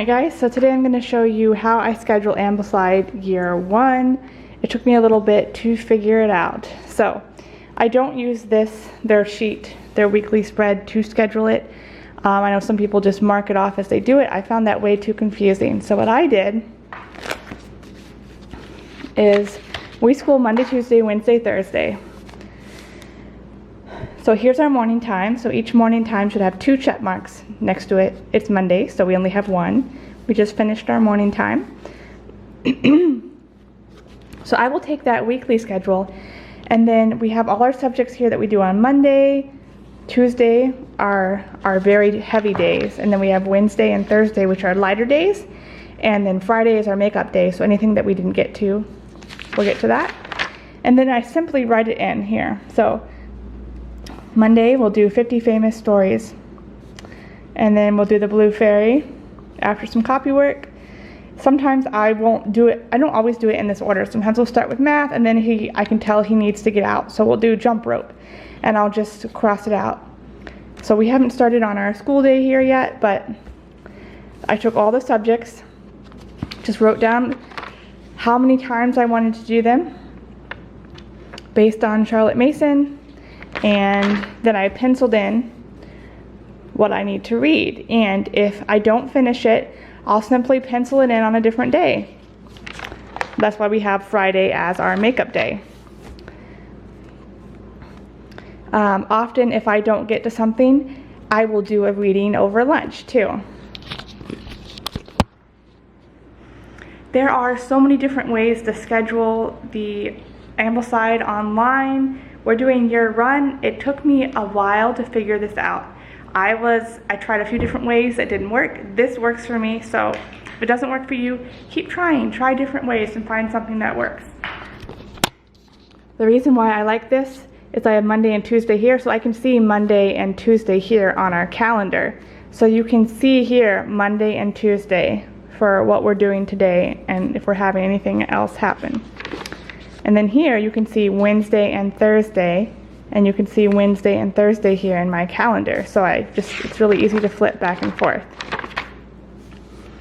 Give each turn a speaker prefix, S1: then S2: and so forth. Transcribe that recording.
S1: Hi guys, so today I'm going to show you how I schedule Ambleside year 1. It took me a little bit to figure it out. So I don't use their sheet, their weekly spread to schedule it. I know some people just mark it off as they do it. I found that way too confusing. So what I did is we school Monday, Tuesday, Wednesday, Thursday. So here's our morning time. So each morning time should have 2 check marks next to it. It's Monday, so we only have 1. We just finished our morning time. So I will take that weekly schedule, and then we have all our subjects here that we do on Monday. Tuesday are our very heavy days, and then we have Wednesday and Thursday, which are lighter days, and then Friday is our makeup day, so anything that we didn't get to, we'll get to that. And then I simply write it in here. So Monday we'll do 50 famous stories, and then we'll do the Blue Fairy after some copy work. Sometimes I won't do it, I don't always do it in this order. Sometimes we'll start with math, and then I can tell he needs to get out, so we'll do jump rope, and I'll just cross it out. So we haven't started on our school day here yet, but I took all the subjects, just wrote down how many times I wanted to do them based on Charlotte Mason, and then I penciled in what I need to read. And if I don't finish it, I'll simply pencil it in on a different day. That's why we have Friday as our makeup day. Often if I don't get to something, I will do a reading over lunch too. There are so many different ways to schedule the Ambleside online. We're doing year run. It took me a while to figure this out. I tried a few different ways that didn't work. This works for me, so if it doesn't work for you, keep trying. Try different ways and find something that works. The reason why I like this is I have Monday and Tuesday here, so I can see Monday and Tuesday here on our calendar. So you can see here Monday and Tuesday for what we're doing today and if we're having anything else happen. And then here you can see Wednesday and Thursday, and you can see Wednesday and Thursday here in my calendar. So it's really easy to flip back and forth.